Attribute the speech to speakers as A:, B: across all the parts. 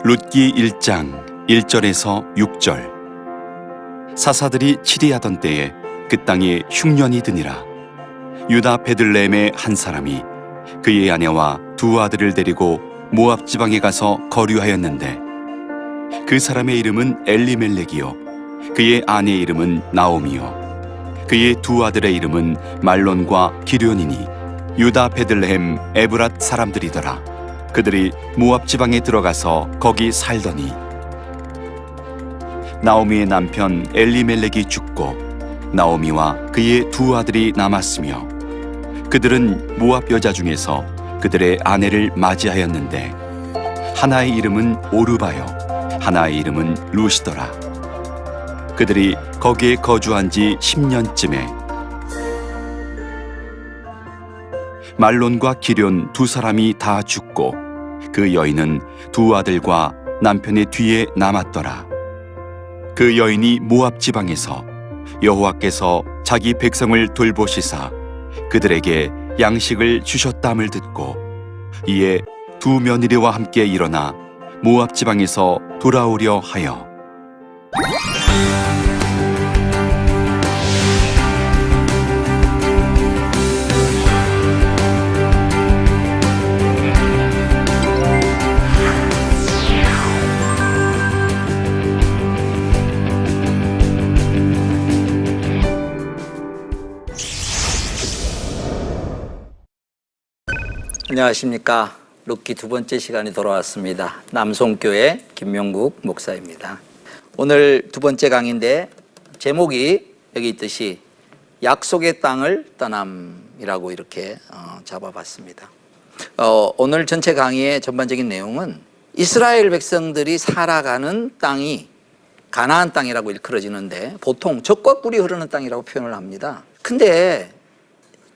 A: 룻기 1장 1절에서 6절. 사사들이 치리하던 때에 그 땅에 흉년이 드니라. 유다 베들레헴의 한 사람이 그의 아내와 두 아들을 데리고 모압 지방에 가서 거류하였는데, 그 사람의 이름은 엘리멜렉이요 그의 아내의 이름은 나오미요 그의 두 아들의 이름은 말론과 기련이니 유다 베들레헴 에브랏 사람들이더라. 그들이 모압 지방에 들어가서 거기 살더니, 나오미의 남편 엘리멜렉이 죽고 나오미와 그의 두 아들이 남았으며, 그들은 모압 여자 중에서 그들의 아내를 맞이하였는데, 하나의 이름은 오르바요 하나의 이름은 루시더라. 그들이 거기에 거주한 지 10년쯤에 말론과 기련 두 사람이 다 죽고 그 여인은 두 아들과 남편의 뒤에 남았더라. 그 여인이 모압 지방에서 여호와께서 자기 백성을 돌보시사 그들에게 양식을 주셨담을 듣고, 이에 두 며느리와 함께 일어나 모압 지방에서 돌아오려 하여
B: 안녕하십니까. 룻기 두 번째 시간이 돌아왔습니다. 남송교회 김명국 목사입니다. 오늘 두 번째 강의인데 제목이 여기 있듯이 약속의 땅을 떠남이라고 이렇게 잡아봤습니다. 오늘 전체 강의의 전반적인 내용은 이스라엘 백성들이 살아가는 땅이 가나안 땅이라고 일컬어지는데, 보통 젖과 꿀이 흐르는 땅이라고 표현을 합니다. 근데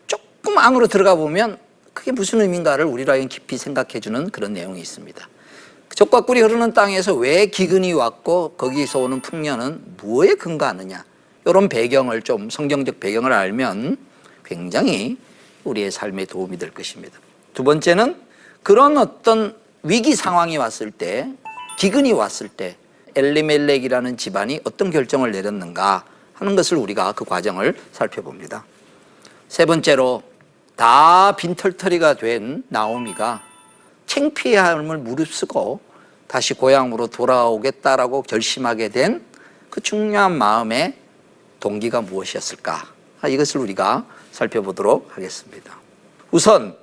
B: 조금 안으로 들어가 보면 그게 무슨 의미인가를 우리라면 깊이 생각해주는 그런 내용이 있습니다. 젖과 꿀이 흐르는 땅에서 왜 기근이 왔고 거기서 오는 풍년은 무엇에 근거하느냐, 이런 배경을 좀, 성경적 배경을 알면 굉장히 우리의 삶에 도움이 될 것입니다. 두 번째는 그런 어떤 위기 상황이 왔을 때, 기근이 왔을 때 엘리멜렉이라는 집안이 어떤 결정을 내렸는가 하는 것을 우리가 그 과정을 살펴봅니다. 세 번째로 다 빈털터리가 된 나오미가 창피함을 무릅쓰고 다시 고향으로 돌아오겠다라고 결심하게 된 그 중요한 마음의 동기가 무엇이었을까, 이것을 우리가 살펴보도록 하겠습니다. 우선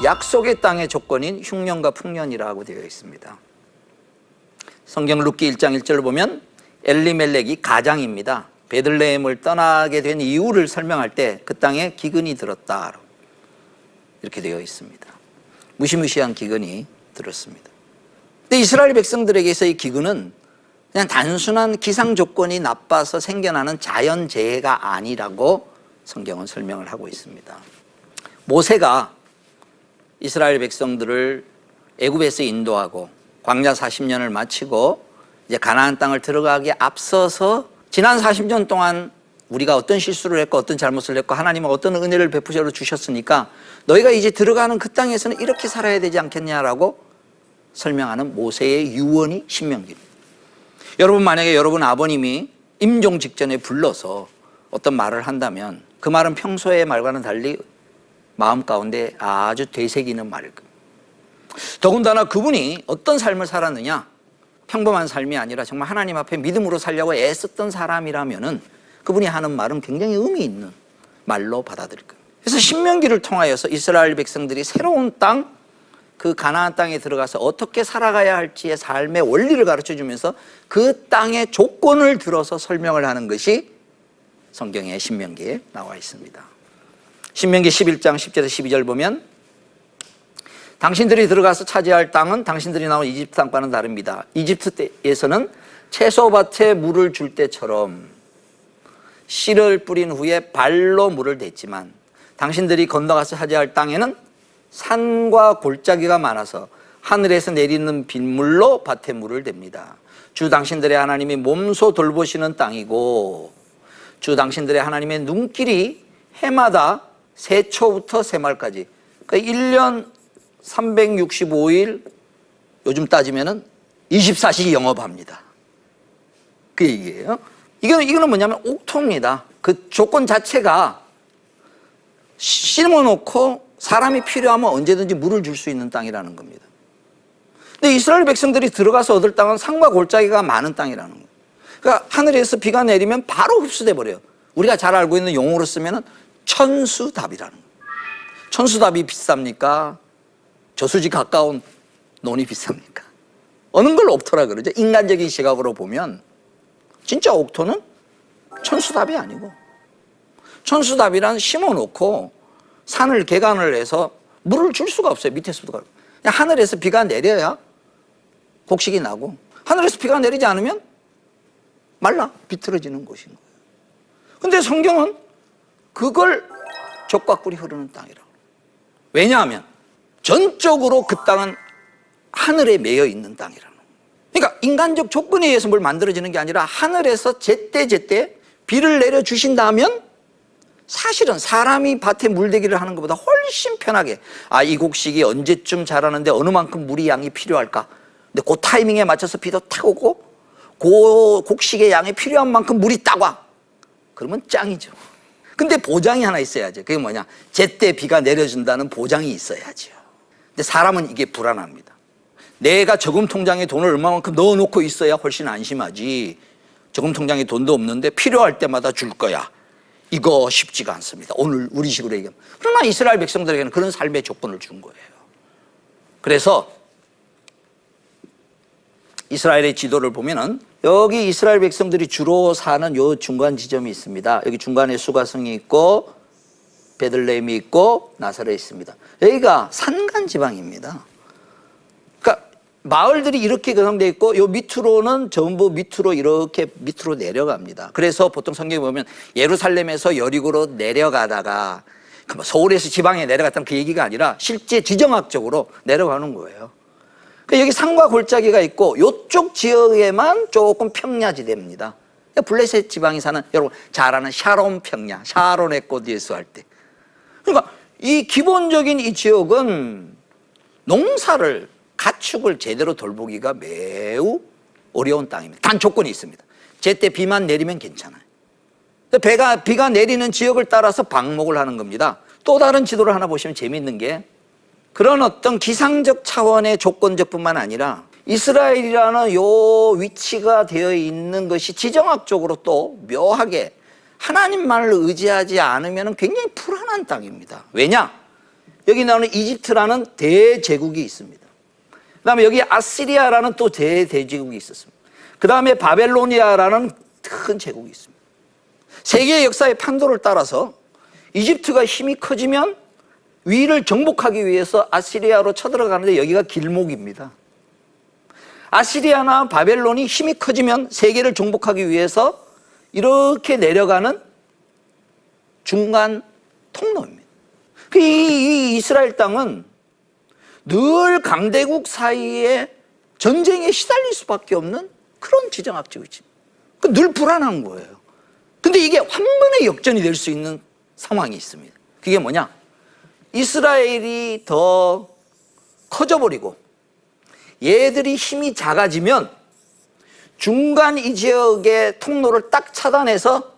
B: 약속의 땅의 조건인 흉년과 풍년이라고 되어 있습니다. 성경 룻기 1장 1절을 보면 엘리멜렉이 가장입니다. 베들레헴을 떠나게 된 이유를 설명할 때 그 땅에 기근이 들었다 이렇게 되어 있습니다. 무시무시한 기근이 들었습니다. 근데 이스라엘 백성들에게서 이 기근은 그냥 단순한 기상 조건이 나빠서 생겨나는 자연재해가 아니라고 성경은 설명을 하고 있습니다. 모세가 이스라엘 백성들을 애굽에서 인도하고 광야 40년을 마치고 이제 가나안 땅을 들어가기에 앞서서 지난 40년 동안 우리가 어떤 실수를 했고 어떤 잘못을 했고 하나님은 어떤 은혜를 베푸셔서 주셨으니까 너희가 이제 들어가는 그 땅에서는 이렇게 살아야 되지 않겠냐라고 설명하는 모세의 유언이 신명기입니다. 여러분, 만약에 여러분 아버님이 임종 직전에 불러서 어떤 말을 한다면 그 말은 평소의 말과는 달리 마음 가운데 아주 되새기는 말일 겁니다. 더군다나 그분이 어떤 삶을 살았느냐, 평범한 삶이 아니라 정말 하나님 앞에 믿음으로 살려고 애썼던 사람이라면은 그분이 하는 말은 굉장히 의미 있는 말로 받아들일 거예요. 그래서 신명기를 통하여서 이스라엘 백성들이 새로운 땅, 그 가나안 땅에 들어가서 어떻게 살아가야 할지의 삶의 원리를 가르쳐주면서 그 땅의 조건을 들어서 설명을 하는 것이 성경의 신명기에 나와 있습니다. 신명기 11장 10절에서 12절 보면 당신들이 들어가서 차지할 땅은 당신들이 나온 이집트 땅과는 다릅니다. 이집트에서는 채소밭에 물을 줄 때처럼 씨를 뿌린 후에 발로 물을 댔지만 당신들이 건너가서 차지할 땅에는 산과 골짜기가 많아서 하늘에서 내리는 빗물로 밭에 물을 댑니다. 주 당신들의 하나님이 몸소 돌보시는 땅이고 주 당신들의 하나님의 눈길이 해마다 새초부터 새말까지, 그러니까 1년 365일, 요즘 따지면은 24시 영업합니다. 그 얘기예요. 이거는 뭐냐면 옥토입니다. 그 조건 자체가 심어놓고 사람이 필요하면 언제든지 물을 줄 수 있는 땅이라는 겁니다. 근데 이스라엘 백성들이 들어가서 얻을 땅은 산과 골짜기가 많은 땅이라는 거예요. 그러니까 하늘에서 비가 내리면 바로 흡수돼 버려요. 우리가 잘 알고 있는 용어로 쓰면 천수답이라는 거예요. 천수답이 비쌉니까? 저수지 가까운 논이 비쌉니까? 어느 걸 옥토라 그러죠? 인간적인 시각으로 보면 진짜 옥토는 천수답이 아니고, 천수답이란 심어놓고 산을 개간을 해서 물을 줄 수가 없어요. 밑에서부터. 그냥 하늘에서 비가 내려야 곡식이 나고, 하늘에서 비가 내리지 않으면 말라 비틀어지는 곳인 거예요. 근데 성경은 그걸 젖과 꿀이 흐르는 땅이라고. 왜냐하면 전적으로 그 땅은 하늘에 매여 있는 땅이라는 거예요. 그러니까 인간적 조건에 의해서 뭘 만들어지는 게 아니라 하늘에서 제때 비를 내려주신다면 사실은 사람이 밭에 물대기를 하는 것보다 훨씬 편하게, 이 곡식이 언제쯤 자라는데 어느 만큼 물이 양이 필요할까? 근데 그 타이밍에 맞춰서 비도 탁 오고 그 곡식의 양이 필요한 만큼 물이 딱 와. 그러면 짱이죠. 근데 보장이 하나 있어야죠. 그게 뭐냐? 제때 비가 내려준다는 보장이 있어야죠. 근데 사람은 이게 불안합니다. 내가 저금 통장에 돈을 얼마만큼 넣어놓고 있어야 훨씬 안심하지. 저금 통장에 돈도 없는데 필요할 때마다 줄 거야. 이거 쉽지가 않습니다. 오늘 우리식으로 얘기하면. 그러나 이스라엘 백성들에게는 그런 삶의 조건을 준 거예요. 그래서 이스라엘의 지도를 보면은 여기 이스라엘 백성들이 주로 사는 요 중간 지점이 있습니다. 여기 중간에 수가성이 있고 베들레헴이 있고 나사렛이 있습니다. 여기가 산간 지방입니다. 그러니까 마을들이 이렇게 구성되어 있고 요 밑으로는 전부 밑으로 이렇게 밑으로 내려갑니다. 그래서 보통 성경에 보면 예루살렘에서 여리고로 내려가다가 서울에서 지방에 내려갔다는 그 얘기가 아니라 실제 지정학적으로 내려가는 거예요. 여기 산과 골짜기가 있고 이쪽 지역에만 조금 평야지대입니다. 블레셋 지방에 사는 여러분 잘 아는 샤론 평야, 샤론의 꽃 예수 할 때. 그러니까 이 기본적인 이 지역은 농사를 가축을 제대로 돌보기가 매우 어려운 땅입니다. 단 조건이 있습니다. 제때 비만 내리면 괜찮아요. 비가 내리는 지역을 따라서 방목을 하는 겁니다. 또 다른 지도를 하나 보시면 재미있는 게 그런 어떤 기상적 차원의 조건적뿐만 아니라 이스라엘이라는 요 위치가 되어 있는 것이 지정학적으로 또 묘하게 하나님만을 의지하지 않으면 굉장히 불안한 땅입니다. 왜냐? 여기 나오는 이집트라는 대제국이 있습니다. 그 다음에 여기 아시리아라는 또 대제국이 있었습니다. 그 다음에 바벨로니아라는 큰 제국이 있습니다. 세계의 역사의 판도를 따라서 이집트가 힘이 커지면 위를 정복하기 위해서 아시리아로 쳐들어가는데 여기가 길목입니다. 아시리아나 바벨론이 힘이 커지면 세계를 정복하기 위해서 이렇게 내려가는 중간 통로입니다. 이 이스라엘 땅은 늘 강대국 사이에 전쟁에 시달릴 수밖에 없는 그런 지정학적 위치입니다. 늘 불안한 거예요. 근데 이게 한 번에 역전이 될 수 있는 상황이 있습니다. 그게 뭐냐? 이스라엘이 더 커져버리고 얘들이 힘이 작아지면 중간 이 지역의 통로를 딱 차단해서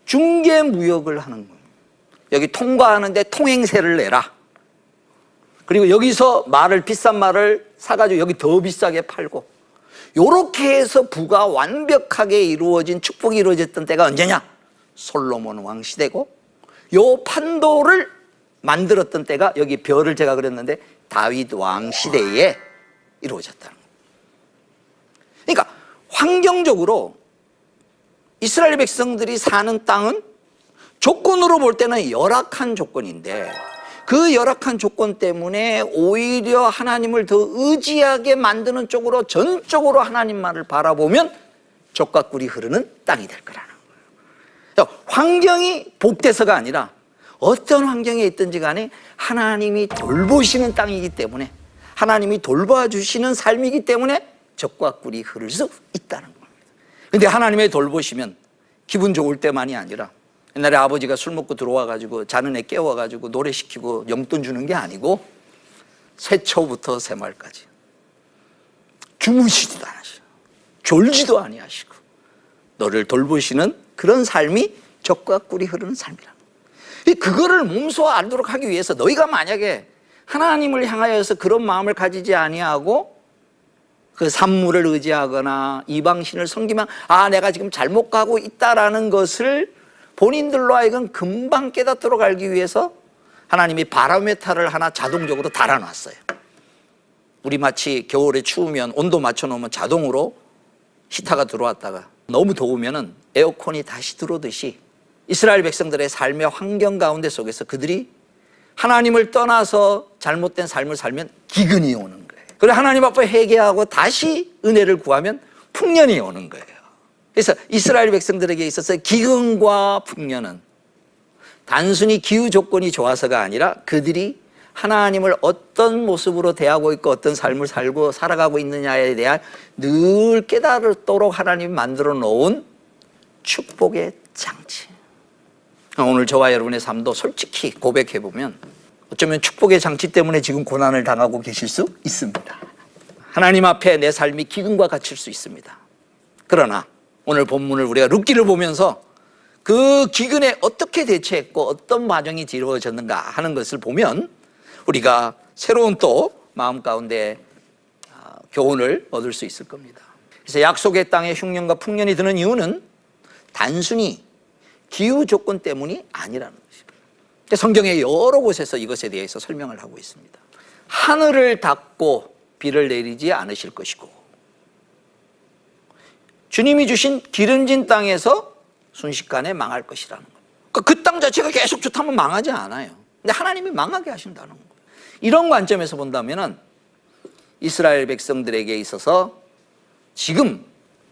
B: 중개 무역을 하는 거예요. 여기 통과하는데 통행세를 내라. 그리고 여기서 비싼 말을 사가지고 여기 더 비싸게 팔고, 요렇게 해서 부가 완벽하게 이루어진 축복이 이루어졌던 때가 언제냐? 솔로몬 왕 시대고, 요 판도를 만들었던 때가 여기 별을 제가 그렸는데 다윗 왕 시대에 이루어졌다는 거예요. 그러니까 환경적으로 이스라엘 백성들이 사는 땅은 조건으로 볼 때는 열악한 조건인데 그 열악한 조건 때문에 오히려 하나님을 더 의지하게 만드는 쪽으로 전적으로 하나님만을 바라보면 젖과 꿀이 흐르는 땅이 될 거라는 거예요. 환경이 복돼서가 아니라 어떤 환경에 있든지 간에 하나님이 돌보시는 땅이기 때문에, 하나님이 돌봐주시는 삶이기 때문에 젖과 꿀이 흐를 수 있다는 겁니다. 근데 하나님의 돌보시면 기분 좋을 때만이 아니라, 옛날에 아버지가 술 먹고 들어와가지고 자는 애 깨워가지고 노래시키고 용돈 주는 게 아니고 새초부터 새말까지 주무시지도 않으시고 졸지도 아니하시고 너를 돌보시는 그런 삶이 젖과 꿀이 흐르는 삶이라. 그거를 몸소 알도록 하기 위해서 너희가 만약에 하나님을 향하여서 그런 마음을 가지지 아니하고 그 산물을 의지하거나 이방신을 섬기면 내가 지금 잘못 가고 있다라는 것을 본인들로 하여금 금방 깨닫도록 알기 위해서 하나님이 바로메타를 하나 자동적으로 달아놨어요. 우리 마치 겨울에 추우면 온도 맞춰놓으면 자동으로 히터가 들어왔다가 너무 더우면 에어컨이 다시 들어오듯이 이스라엘 백성들의 삶의 환경 가운데 속에서 그들이 하나님을 떠나서 잘못된 삶을 살면 기근이 오는 거예요. 그리고 하나님 앞에 회개하고 다시 은혜를 구하면 풍년이 오는 거예요. 그래서 이스라엘 백성들에게 있어서 기근과 풍년은 단순히 기후 조건이 좋아서가 아니라 그들이 하나님을 어떤 모습으로 대하고 있고 어떤 삶을 살고 살아가고 있느냐에 대한 늘 깨달도록 하나님이 만들어 놓은 축복의 장치. 오늘 저와 여러분의 삶도 솔직히 고백해 보면 어쩌면 축복의 장치 때문에 지금 고난을 당하고 계실 수 있습니다. 하나님 앞에 내 삶이 기근과 갇힐 수 있습니다. 그러나 오늘 본문을 우리가 룻기를 보면서 그 기근에 어떻게 대처했고 어떤 과정이 이루어졌는가 하는 것을 보면 우리가 새로운 또 마음 가운데 교훈을 얻을 수 있을 겁니다. 그래서 약속의 땅에 흉년과 풍년이 드는 이유는 단순히 기후 조건 때문이 아니라는 것입니다. 성경의 여러 곳에서 이것에 대해서 설명을 하고 있습니다. 하늘을 닫고 비를 내리지 않으실 것이고 주님이 주신 기름진 땅에서 순식간에 망할 것이라는 거예요. 그 땅 자체가 계속 좋다면 망하지 않아요. 근데 하나님이 망하게 하신다는 거예요. 이런 관점에서 본다면 이스라엘 백성들에게 있어서 지금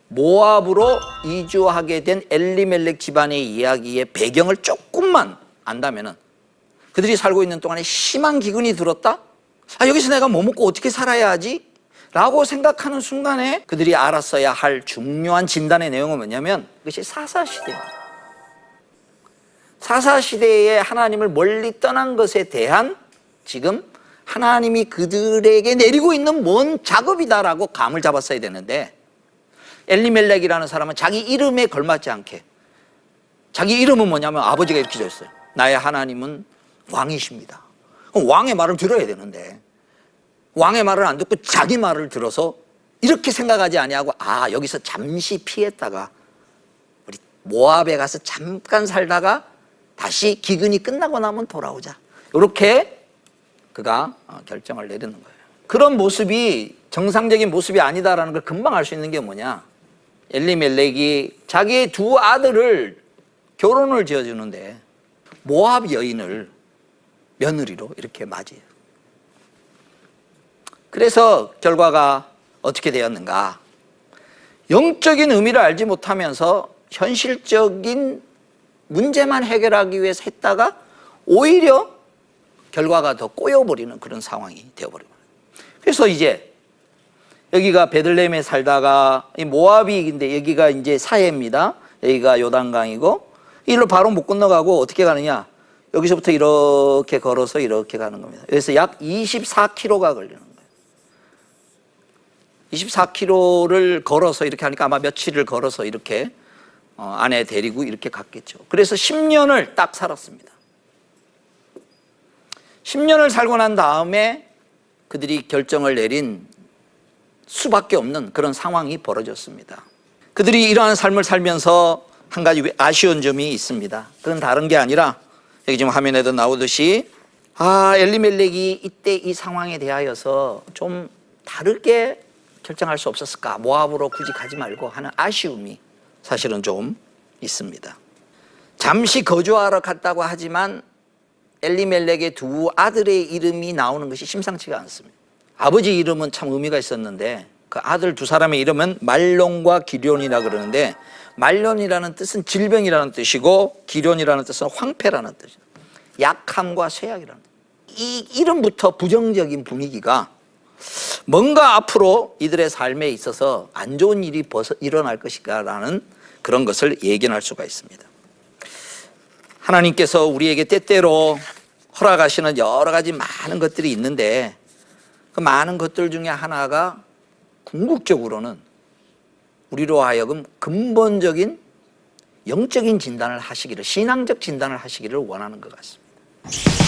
B: 모압으로 이주하게 된 엘리멜렉 집안의 이야기의 배경을 조금만 안다면 그들이 살고 있는 동안에 심한 기근이 들었다? 여기서 내가 뭐 먹고 어떻게 살아야 하지? 라고 생각하는 순간에 그들이 알았어야 할 중요한 진단의 내용은 뭐냐면 그것이 사사시대입니다. 사사시대에 하나님을 멀리 떠난 것에 대한 지금 하나님이 그들에게 내리고 있는 뭔 작업이다라고 감을 잡았어야 되는데 엘리멜렉이라는 사람은 자기 이름에 걸맞지 않게 자기 이름은 뭐냐면 아버지가 이렇게 줬어요. 나의 하나님은 왕이십니다. 그럼 왕의 말을 들어야 되는데 왕의 말을 안 듣고 자기 말을 들어서 이렇게 생각하지 아니하고 여기서 잠시 피했다가 우리 모압에 가서 잠깐 살다가 다시 기근이 끝나고 나면 돌아오자. 이렇게 그가 결정을 내리는 거예요. 그런 모습이 정상적인 모습이 아니다라는 걸 금방 알 수 있는 게 뭐냐? 엘리멜렉이 자기의 두 아들을 결혼을 지어주는데 모압 여인을 며느리로 이렇게 맞이해요. 그래서 결과가 어떻게 되었는가? 영적인 의미를 알지 못하면서 현실적인 문제만 해결하기 위해서 했다가 오히려 결과가 더 꼬여버리는 그런 상황이 되어버린 거예요. 그래서 이제 여기가 베들레헴에 살다가 이 모압이인데 여기가 이제 사해입니다. 여기가 요단강이고 이리로 바로 못 건너가고 어떻게 가느냐? 여기서부터 이렇게 걸어서 이렇게 가는 겁니다. 그래서 약 24km가 걸리는 거예요. 24km를 걸어서 이렇게 하니까 아마 며칠을 걸어서 이렇게 아내 데리고 이렇게 갔겠죠. 그래서 10년을 딱 살았습니다. 10년을 살고 난 다음에 그들이 결정을 내린 수밖에 없는 그런 상황이 벌어졌습니다. 그들이 이러한 삶을 살면서 한 가지 아쉬운 점이 있습니다. 그건 다른 게 아니라 여기 지금 화면에도 나오듯이 엘리멜렉이 이때 이 상황에 대하여서 좀 다르게 결정할 수 없었을까? 모압으로 굳이 가지 말고 하는 아쉬움이 사실은 좀 있습니다. 잠시 거주하러 갔다고 하지만 엘리멜렉의 두 아들의 이름이 나오는 것이 심상치가 않습니다. 아버지 이름은 참 의미가 있었는데 그 아들 두 사람의 이름은 말론과 기련이라 그러는데 말론이라는 뜻은 질병이라는 뜻이고 기련이라는 뜻은 황폐라는 뜻이에요. 약함과 쇠약이라는 뜻. 이 이름부터 부정적인 분위기가 뭔가 앞으로 이들의 삶에 있어서 안 좋은 일이 일어날 것인가라는 그런 것을 예견할 수가 있습니다. 하나님께서 우리에게 때때로 허락하시는 여러 가지 많은 것들이 있는데 그 많은 것들 중에 하나가 궁극적으로는 우리로 하여금 근본적인 영적인 진단을 하시기를, 신앙적 진단을 하시기를 원하는 것 같습니다.